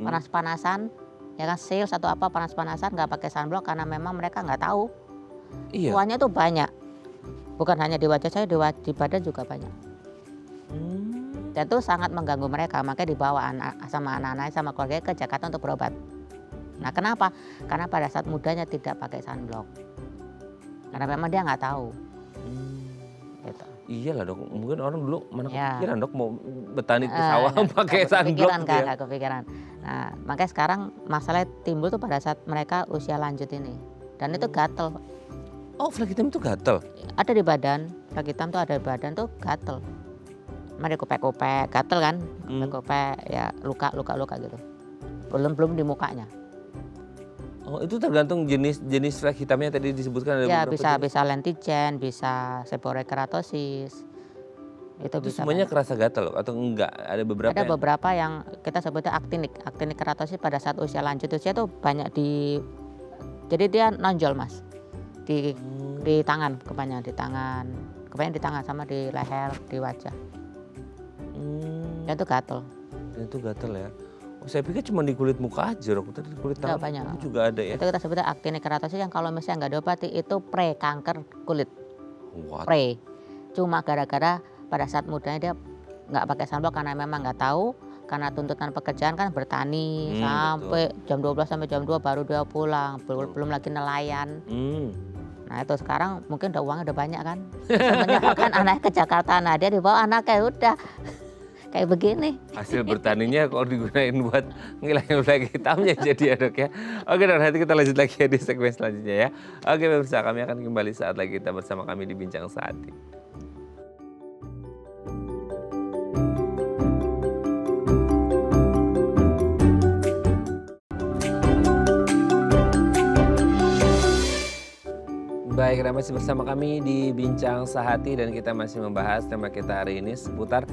panas-panasan, ya kan sales atau apa panas-panasan nggak pakai sunblock karena memang mereka nggak tahu. Tuanya tuh banyak. Bukan hanya di wajah saya, di badan juga banyak. Dan itu sangat mengganggu mereka, makanya dibawa sama anak-anaknya sama keluarganya ke Jakarta untuk berobat. Nah kenapa? Karena pada saat mudanya tidak pakai sunblock. Karena memang dia nggak tahu. Gitu. Iyalah, Dok, mungkin orang dulu mana kepikiran, Dok, mau bertani ke sawah pakai sunblock. Nggak kepikiran. Nah makanya sekarang masalah timbul tuh pada saat mereka usia lanjut ini. Dan itu gatel. Oh, flek hitam itu gatel? Ada di badan, flek hitam tuh ada di badan tuh gatel. Ada kopek-kopek, gatel kan, kopek ya luka gitu. Belum di mukanya. Oh, itu tergantung jenis flek hitamnya tadi disebutkan ada ya, beberapa bisa lentigen, bisa seborrheic keratosis. Itu bisa semuanya kerasa gatel atau enggak? Ada beberapa. Ada beberapa yang kita sebutnya aktinik keratosis pada saat usia lanjut usia tuh banyak jadi dia nonjol, Mas. Di tangan, kebanyakan di tangan sama di leher, di wajah. Dan itu gatel. Ya. Oh, saya pikir cuma di kulit muka aja, Dok. Tadi kulit tangan itu juga ada ya. Itu kita sebutnya aktinik keratosis yang kalau misalnya nggak diobati itu pre-kanker kulit. Pre. Cuma gara-gara pada saat mudanya dia nggak pakai sunblock karena memang nggak tahu, karena tuntutan pekerjaan kan bertani sampai jam 12 sampai jam 2 baru dia pulang, belum lagi nelayan. Nah itu sekarang mungkin uangnya udah banyak kan, menyerahkan anaknya ke Jakarta, nah dia dibawa anaknya udah kayak begini. Hasil bertaninya kalau digunain buat ngilangin flek hitamnya jadi ya, Dok, ya. Oke, Dok, nanti kita lanjut lagi ya di segmen selanjutnya ya. Oke pemirsa, kami akan kembali saat lagi kita bersama kami di Bincang Sehati. Baik, Anda masih bersama kami di Bincang Sehati dan kita masih membahas tema kita hari ini seputar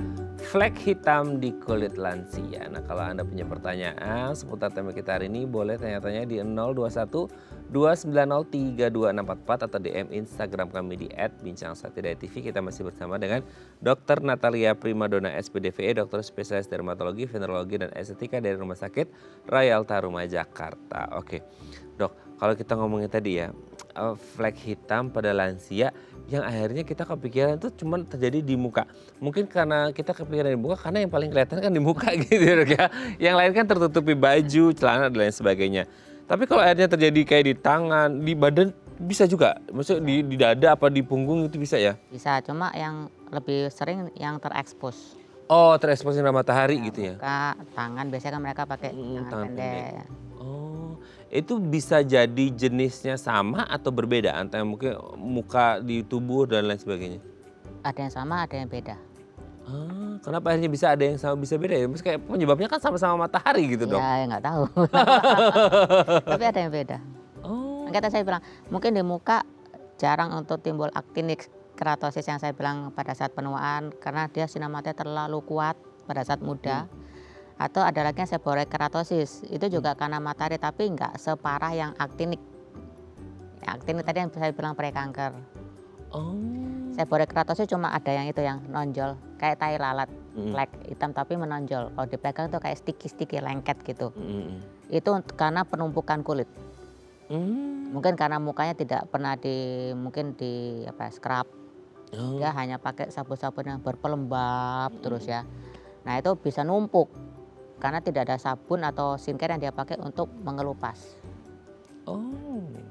flek hitam di kulit lansia. Nah, kalau Anda punya pertanyaan seputar tema kita hari ini boleh tanya-tanya di 021 290 3244 atau DM Instagram kami di @bincang_sehati.tv. Kita masih bersama dengan Dr. Natalia Primadona SPDVE, dokter spesialis dermatologi, venerologi dan estetika dari Rumah Sakit Raya Alta-Rumah Jakarta. Oke, Dok, kalau kita ngomongin tadi ya, flek hitam pada lansia yang akhirnya kita kepikiran itu cuma terjadi di muka. Mungkin karena kita kepikiran di muka karena yang paling kelihatan kan di muka gitu, Dok, ya. Yang lain kan tertutupi baju, celana dan lain sebagainya. Tapi kalau akhirnya terjadi kayak di tangan, di badan bisa juga. Maksudnya di dada apa di punggung itu bisa ya? Bisa, cuma yang lebih sering yang terekspos. Oh, terekspos sinar matahari gitu ya? Muka, tangan, biasanya kan mereka pakai tangan pendek. Oh, itu bisa jadi jenisnya sama atau berbeda antara mungkin muka di tubuh dan lain sebagainya? Ada yang sama, ada yang beda. Kenapa akhirnya bisa ada yang sama bisa beda ya? Maksudnya kayak penyebabnya kan sama-sama matahari gitu, Dok? Ya nggak tahu. Tapi ada yang beda. Oh, Makanya saya bilang, mungkin di muka jarang untuk timbul aktinik keratosis yang saya bilang pada saat penuaan karena dia sinar matanya terlalu kuat pada saat muda. Atau ada lagi yang seborrheic keratosis, itu juga karena matahari tapi nggak separah yang aktinik. Aktinik tadi yang saya bilang prekanker. Oh. Seborrheic keratosis cuma ada yang itu yang nonjol, kayak tai lalat, flek hitam tapi menonjol. Kalau dipegang tuh kayak sticky lengket gitu. Itu karena penumpukan kulit. Mungkin karena mukanya tidak pernah mungkin di scrub. Dia hanya pakai sabun-sabun yang berpelembab terus ya. Nah itu bisa numpuk karena tidak ada sabun atau skincare yang dia pakai untuk mengelupas.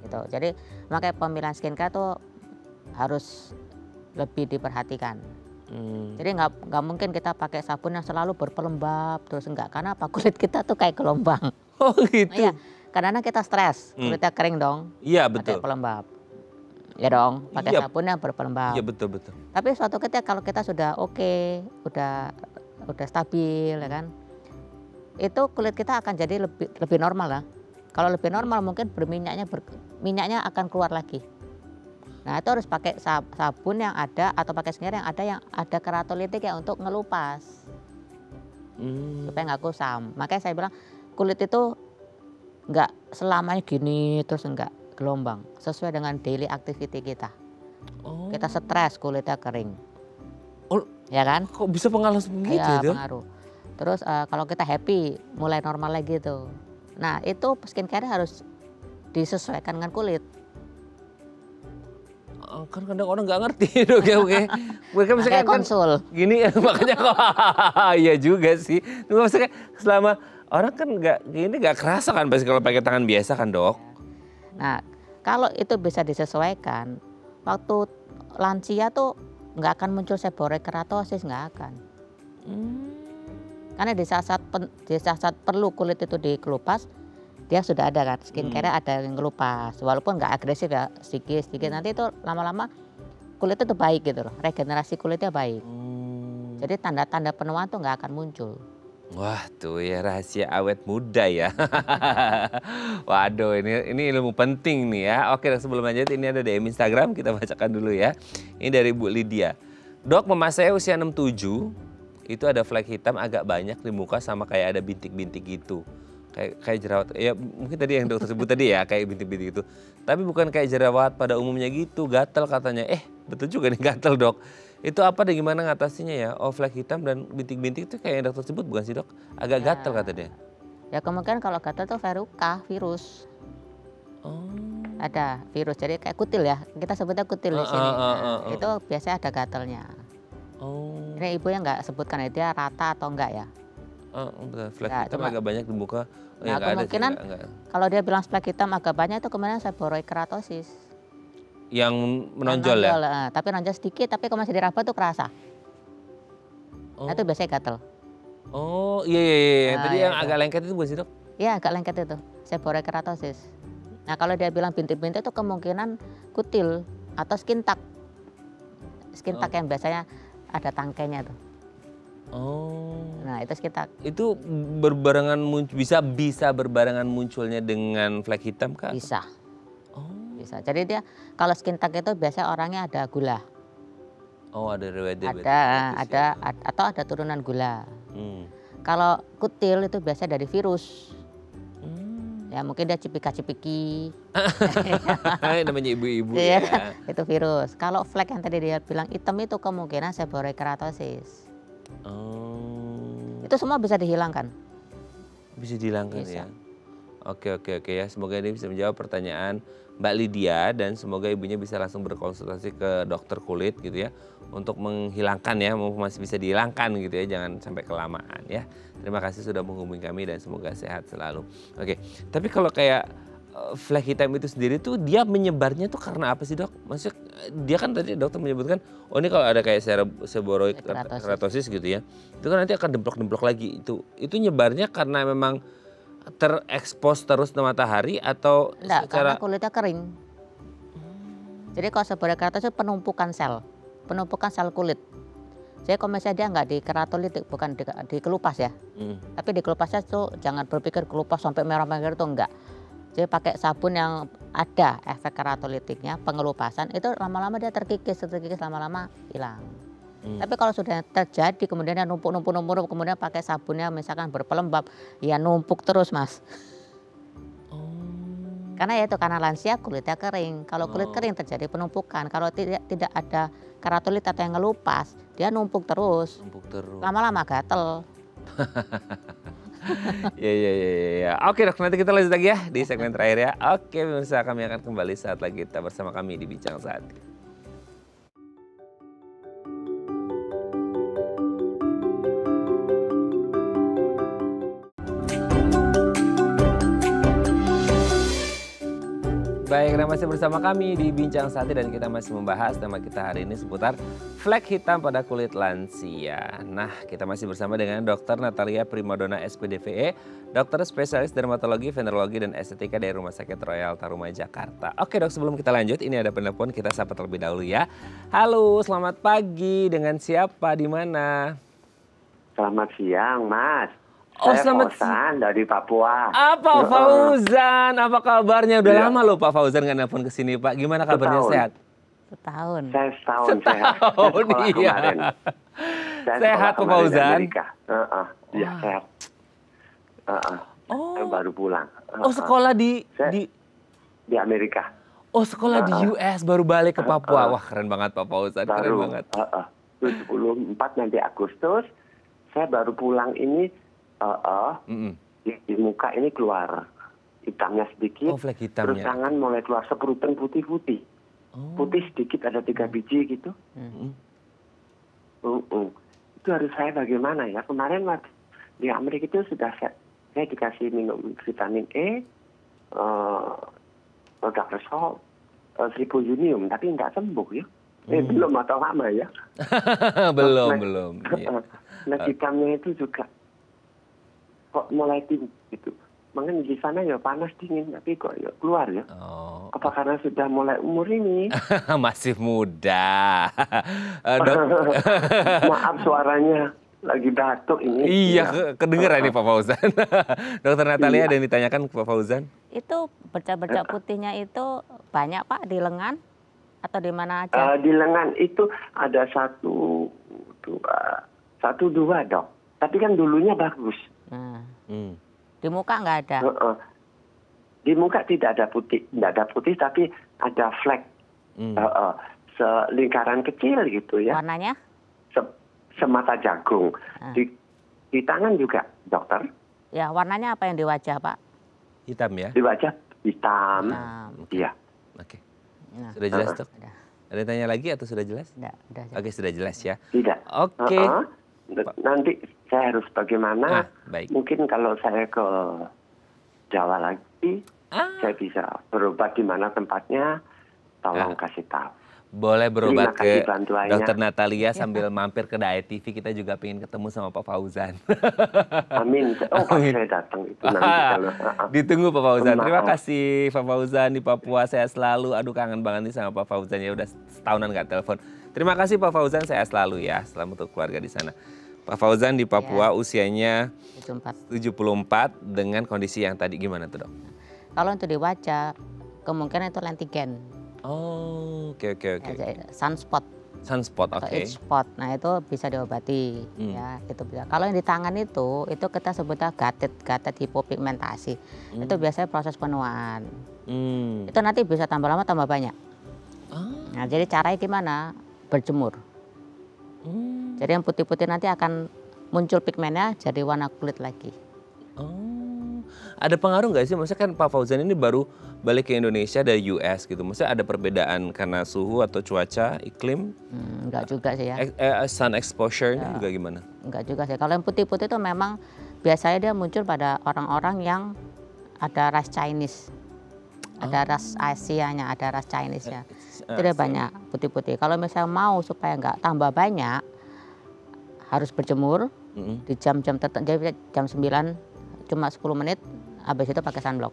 Gitu. Jadi makanya pemilihan skincare tuh harus lebih diperhatikan. Jadi nggak mungkin kita pakai sabun yang selalu berpelembab terus enggak, karena apa, kulit kita tuh kayak gelombang. Oh gitu. Iya, karena kita stres, kulitnya kering dong. Iya betul. Pakai pelembab. Ya dong, pakai sabun yang berpelembab. Iya betul. Tapi suatu ketika kalau kita sudah oke, udah stabil ya kan, itu kulit kita akan jadi lebih normal lah. Kalau lebih normal mungkin minyaknya akan keluar lagi. Nah itu harus pakai sabun yang ada atau pakai skincare yang ada keratolitik ya untuk ngelupas supaya nggak kusam. Makanya saya bilang kulit itu nggak selamanya gini terus enggak, gelombang sesuai dengan daily activity kita. Kita stres kulitnya kering. Ya kan? Kok bisa pengaruh begitu ya? Dok? Pengaruh. Terus kalau kita happy mulai normal lagi tuh. Nah itu skincare harus disesuaikan dengan kulit. Kan kadang orang nggak ngerti dok ya. Mereka misalkan konsul. Gini makanya kok iya juga sih. Maksudnya selama orang kan nggak kerasa kan pasti kalau pakai tangan biasa kan dok. Nah kalau itu bisa disesuaikan, waktu lansia tuh nggak akan muncul seborrheic keratosis, nggak akan. Karena di saat perlu kulit itu dikelupas, dia sudah ada kan skincare ada yang ngelupas, walaupun nggak agresif ya, sedikit nanti itu lama-lama kulitnya tuh baik gitu loh, regenerasi kulitnya baik. Jadi tanda-tanda penuaan tuh nggak akan muncul. Wah tuh ya rahasia awet muda ya. Waduh ini ilmu penting nih ya. Oke sebelum lanjut ini ada DM Instagram, kita bacakan dulu ya. Ini dari Bu Lydia. Dok, mama saya usia 67, itu ada flek hitam agak banyak di muka sama kayak ada bintik-bintik gitu. Kayak jerawat, ya mungkin tadi yang dokter sebut tadi ya kayak bintik-bintik gitu. Tapi bukan kayak jerawat pada umumnya gitu, gatal katanya. Betul juga nih gatal dok. Itu apa dan gimana ngatasinya ya? Oh flek hitam dan bintik-bintik itu kayak yang dokter sebut bukan sih dok? Agak gatal kata dia. Ya kemungkinan kalau gatal tuh virus. Ada virus, jadi kayak kutil ya, kita sebutnya kutil di sini. Itu biasanya ada gatalnya. Ini ibu yang nggak sebutkan dia rata atau enggak ya? Betul. Flek hitam agak banyak di muka. Nah kemungkinan kalau dia bilang flek hitam agak banyak itu kemungkinan seborrheic keratosis. Yang menonjol ya? Tapi nonjol sedikit, tapi kalau masih diraba tuh kerasa. Nah itu biasanya gatal. Oh iya. Tadi yang agak lengket itu bukan sih dok? Iya agak lengket itu, seborrheic keratosis. Nah kalau dia bilang bintik-bintik itu kemungkinan kutil atau skin tag. Skin tag yang biasanya ada tangkainya tuh. Nah itu skin tag. Itu berbarengan bisa berbarengan munculnya dengan flek hitam kah? Bisa. Bisa. Jadi dia kalau skin tag itu biasanya orangnya ada gula. Ada riwayat diabetes. Atau ada turunan gula. Kalau kutil itu biasanya dari virus. Ya mungkin dia cipika-cipiki. Namanya ibu-ibu ya. ya. Itu virus. Kalau flek yang tadi dia bilang hitam itu kemungkinan seborrheic keratosis. Itu semua bisa dihilangkan. Bisa dihilangkan ya. Oke ya. Semoga ini bisa menjawab pertanyaan Mbak Lydia dan semoga ibunya bisa langsung berkonsultasi ke dokter kulit gitu ya untuk menghilangkan ya, masih bisa dihilangkan gitu ya, jangan sampai kelamaan ya. Terima kasih sudah menghubungi kami dan semoga sehat selalu. Oke, tapi kalau kayak flek hitam itu sendiri tuh dia menyebarnya tuh karena apa sih dok? Maksudnya dia kan tadi dokter menyebutkan ini kalau ada kayak seborrheic keratosis gitu ya, itu kan nanti akan demplok-demplok lagi. Itu nyebarnya karena memang terekspos terus ke matahari atau enggak, karena kulitnya kering. Jadi kalau seborrheic keratosis penumpukan sel kulit. Jadi kalau misalnya dia nggak di keratolitik, bukan dikelupas ya, tapi dikelupasnya tuh jangan berpikir kelupas sampai merah-merah itu enggak. Jadi pakai sabun yang ada efek keratolitiknya, pengelupasan, itu lama-lama dia terkikis lama-lama hilang. Tapi kalau sudah terjadi kemudian dia numpuk, kemudian pakai sabunnya misalkan berpelembab, ya numpuk terus Mas. Karena ya itu karena lansia kulitnya kering. Kalau kulit kering terjadi penumpukan. Kalau tidak ada keratolit atau yang ngelupas, dia numpuk terus. Lama-lama gatel. Ya. Oke dok, nanti kita lanjut lagi ya di segmen terakhir ya. Oke pemirsa, kami akan kembali saat lagi kita bersama kami di Bincang Sehati. Baik, Anda masih bersama kami di Bincang Sehati dan kita masih membahas tema kita hari ini seputar flek hitam pada kulit lansia. Nah, kita masih bersama dengan Dr. Natalia Primadona SPDVE, dokter spesialis dermatologi, venerologi, dan estetika dari Rumah Sakit Royal Taruma, Jakarta. Oke dok, sebelum kita lanjut, ini ada penelpon, kita sapa terlebih dahulu ya. Halo, selamat pagi, dengan siapa, di mana? Selamat siang, Mas. Saya Fauzan dari Papua. Pak Fauzan, apa kabarnya? Udah lama loh Pak Fauzan nggak nelfon ke sini Pak. Gimana kabarnya, sehat? Setahun. Saya setahun sehat. Iya. Sehat Pak Fauzan? Iya sehat. Saya baru pulang. Sekolah di Amerika. Sekolah di US, baru balik ke Papua. Wah keren banget Pak Fauzan, keren banget. 74 nanti Agustus. Saya baru pulang ini. Di muka ini keluar hitamnya sedikit, flek hitamnya. Terus tangan mulai keluar sekerutan putih-putih, putih sedikit ada 3 biji gitu. Itu harus saya bagaimana ya? Kemarin waktu di Amerika itu sudah saya dikasih minum vitamin E, produk resol, Tribulinium, tapi nggak sembuh ya. Belum atau lama ya? belum. Iya. Nah hitamnya itu juga kok mulai tinggi gitu. Makanya di sana ya panas dingin, tapi kok ya keluar ya. Apa karena sudah mulai umur ini? Masih muda. Maaf suaranya lagi batuk ini. Iya, kedengeran nih Pak Fauzan. Dokter Natalia ada yang ditanyakan ke Pak Fauzan? Itu bercak-bercak putihnya itu banyak Pak di lengan atau di mana aja? Di lengan itu ada 1, 2 dok. Tapi kan dulunya bagus. Di muka nggak ada? Di muka tidak ada putih, tapi ada flek, selingkaran kecil gitu ya. Warnanya? Semata jagung. Di tangan juga, dokter. Ya, warnanya apa yang di wajah Pak? Hitam ya? Di wajah hitam. Iya. Oke. Sudah jelas dok? Ada yang tanya lagi atau sudah jelas? Udah. Oke, sudah jelas ya. Tidak. Oke. Nanti saya harus bagaimana? Baik. Mungkin kalau saya ke Jawa lagi, saya bisa berobat di mana tempatnya. Tolong kasih tahu. Boleh berobat ke Dokter Natalia sambil mampir ke Dae TV. Kita juga pengen ketemu sama Pak Fauzan. Amin. Saya datang itu nanti. Ditunggu Pak Fauzan. Terima kasih Pak Fauzan di Papua. Saya selalu, kangen banget nih sama Pak Fauzan. Ya udah setahunan nggak telepon. Terima kasih Pak Fauzan, saya selalu ya. Selamat untuk keluarga di sana. Pak Fauzan di Papua usianya 74 dengan kondisi yang tadi gimana tuh dok? Kalau untuk di wajah, kemungkinan itu lentigen. Oke. Sunspot, atau age spot. Nah itu bisa diobati ya, itu bisa. Kalau yang di tangan itu kita sebutnya gatet hipopigmentasi. Itu biasanya proses penuaan. Itu nanti bisa tambah lama tambah banyak. Nah jadi caranya gimana? Berjemur. Jadi yang putih-putih nanti akan muncul pigmennya jadi warna kulit lagi. Ada pengaruh nggak sih? Maksudnya kan Pak Fauzan ini baru balik ke Indonesia dari US gitu. Maksudnya ada perbedaan karena suhu atau cuaca, iklim? Enggak juga sih ya. Sun exposure-nya juga gimana? Enggak juga sih. Kalau yang putih-putih itu memang biasanya dia muncul pada orang-orang yang ada ras Chinese. Ada ras Asianya, ada ras Chinese-nya. Itu dia banyak putih-putih. Kalau misalnya mau supaya nggak tambah banyak, harus berjemur di jam-jam tertentu. Jadi jam 9 cuma 10 menit, habis itu pakai sunblock.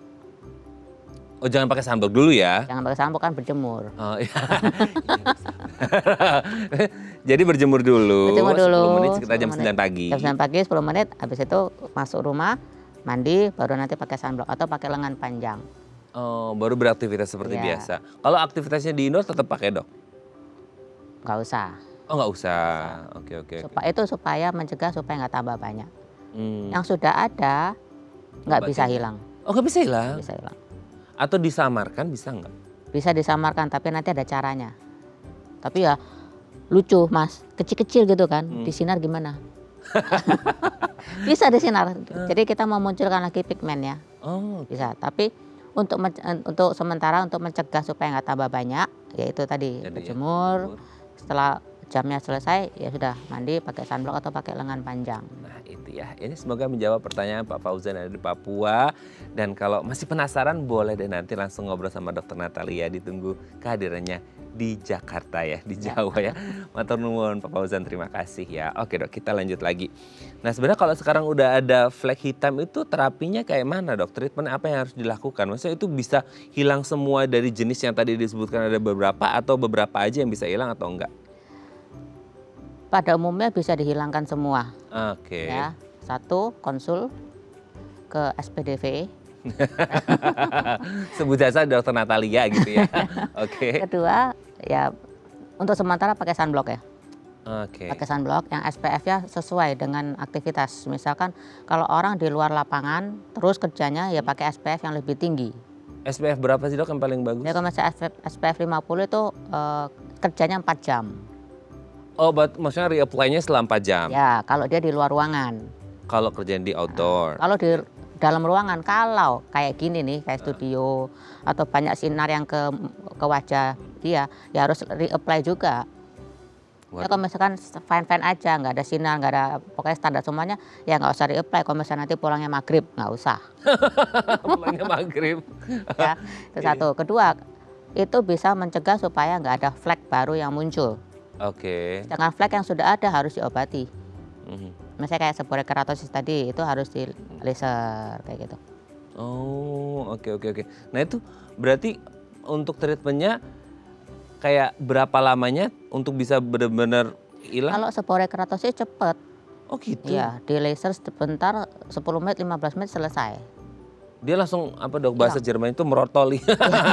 Oh jangan pakai sunblock dulu ya? Jangan pakai sunblock kan berjemur. Oh iya. Jadi berjemur dulu, 10 menit sekitar jam 9 pagi. Jam 9 pagi 10 menit, habis itu masuk rumah, mandi, baru nanti pakai sunblock atau pakai lengan panjang. Oh, baru beraktivitas seperti biasa. Kalau aktivitasnya di indoor tetap pakai, Dok? Nggak usah. Oh, nggak usah. Oke. Itu supaya mencegah supaya nggak tambah banyak. Yang sudah ada nggak bisa hilang. Oh, nggak bisa hilang? Bisa hilang. Atau disamarkan bisa nggak? Bisa disamarkan, tapi nanti ada caranya. Tapi ya lucu, Mas. Kecil-kecil gitu kan, disinar gimana? Bisa disinar. Jadi kita memunculkan lagi pigmennya. Oh, bisa. Tapi untuk sementara untuk mencegah supaya nggak tambah banyak, yaitu tadi berjemur. Setelah jamnya selesai ya sudah mandi pakai sunblock atau pakai lengan panjang. Nah itu ya, ini semoga menjawab pertanyaan Pak Fauzan yang ada di Papua. Dan kalau masih penasaran boleh deh nanti langsung ngobrol sama Dokter Natalia, ditunggu kehadirannya di Jakarta ya, di Jawa ya. Matur nuwun Pak Fauzan, terima kasih ya. Oke Dok, kita lanjut lagi. Nah sebenarnya kalau sekarang udah ada flek hitam itu terapinya kayak mana Dok? Treatment apa yang harus dilakukan? Maksudnya itu bisa hilang semua dari jenis yang tadi disebutkan ada beberapa atau beberapa aja yang bisa hilang atau enggak? Pada umumnya bisa dihilangkan semua. Oke. Ya, satu konsul ke SPDV. Sebut saja Dokter Natalia gitu ya. Oke. Kedua ya untuk sementara pakai sunblock ya. Oke. Pakai sunblock yang SPF-nya sesuai dengan aktivitas. Misalkan kalau orang di luar lapangan terus kerjanya ya pakai SPF yang lebih tinggi. SPF berapa sih Dok yang paling bagus? Ya kalau misalnya SPF 50 itu kerjanya 4 jam. Oh, maksudnya reapply-nya setelah 4 jam? Ya, kalau dia di luar ruangan. Kalau kerjaan di outdoor? Kalau di dalam ruangan, kalau kayak gini nih, kayak studio atau banyak sinar yang ke wajah dia, ya harus reapply juga. Ya, kalau misalkan fine-fine aja, nggak ada sinar, nggak ada pokoknya standar semuanya, ya nggak usah reapply. Kalau misalnya nanti pulangnya maghrib, nggak usah. Pulangnya maghrib. Ya, itu satu. Kedua, itu bisa mencegah supaya nggak ada flek baru yang muncul. Oke. Dengan flek yang sudah ada harus diobati. Misalnya kayak seborrheic keratosis tadi, itu harus di laser kayak gitu. Oh, oke. Nah itu berarti untuk treatmentnya kayak berapa lamanya untuk bisa benar-benar hilang? Kalau seborrheic keratosis cepet. Oh gitu? Iya, di laser sebentar 10 menit, 15 menit selesai. Dia langsung apa Dok, bahasa Jerman itu merotoli.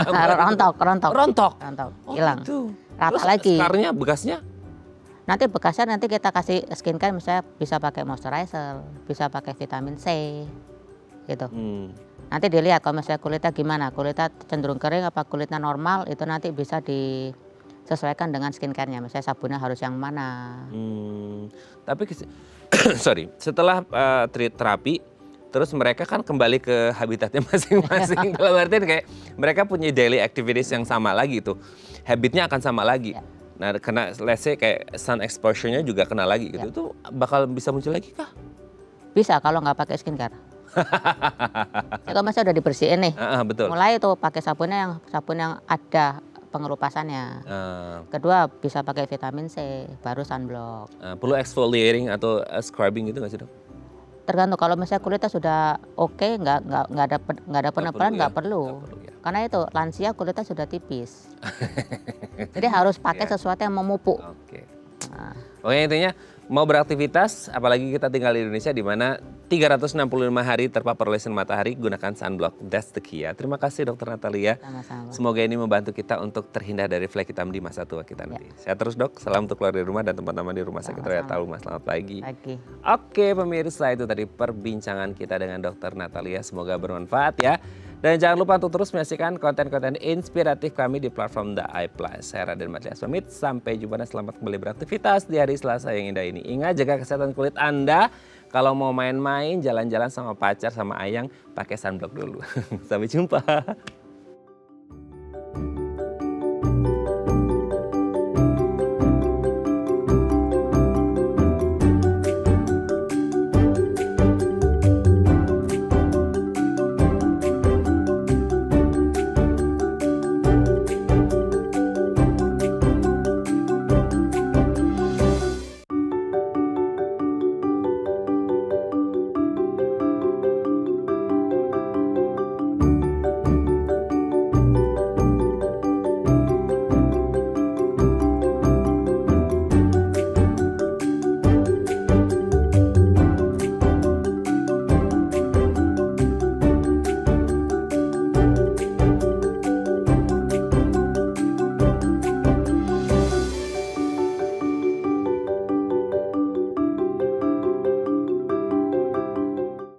Rontok. Oh, Hilang. gitu. Rata terus lagi. Skarnya, bekasnya? Nanti bekasnya kita kasih skincare, misalnya bisa pakai moisturizer, bisa pakai vitamin C, gitu. Nanti dilihat kalau misalnya kulitnya gimana, kulitnya cenderung kering apa kulitnya normal, itu nanti bisa disesuaikan dengan skincare-nya. Misalnya sabunnya harus yang mana. Tapi sorry, setelah terapi, terus mereka kan kembali ke habitatnya masing-masing. Dalam artian kayak mereka punya daily activities yang sama lagi tuh. Habitnya akan sama lagi. Ya. Nah, kena let's say kayak sun exposure-nya juga kena lagi gitu. Ya. Itu bakal bisa muncul lagi kah? Bisa kalau nggak pakai skincare. Ya, kalau masih udah dibersihin nih. Betul. Mulai tuh pakai sabun yang ada pengelupasannya. Kedua bisa pakai vitamin C, baru sunblock. Perlu exfoliating atau scrubbing gitu nggak sih Dok? Tergantung, kalau misalnya kulitnya sudah oke, nggak ada penebalan, nggak perlu. Ya. Karena itu lansia kulitnya sudah tipis. Jadi harus pakai sesuatu yang memupuk. Oke. Pokoknya intinya mau beraktivitas, apalagi kita tinggal di Indonesia di mana 365 hari terpapar oleh sinar matahari, gunakan sunblock. That's the key ya. Terima kasih Dokter Natalia. Sama-sama. Semoga ini membantu kita untuk terhindar dari flek hitam di masa tua kita nanti. Sehat terus Dok. Salam untuk keluarga di rumah dan teman-teman di Rumah Sakit Raya Taluma. Selamat pagi. Oke pemirsa, itu tadi perbincangan kita dengan Dokter Natalia. Semoga bermanfaat ya. Dan jangan lupa untuk terus menyaksikan konten-konten inspiratif kami di platform The Eye Plus. Saya Raden Matlias pamit. Sampai jumpa dan selamat kembali beraktivitas di hari Selasa yang indah ini. Ingat, jaga kesehatan kulit Anda. Kalau mau main-main, jalan-jalan sama pacar, sama ayang, pakai sunblock dulu. Sampai jumpa.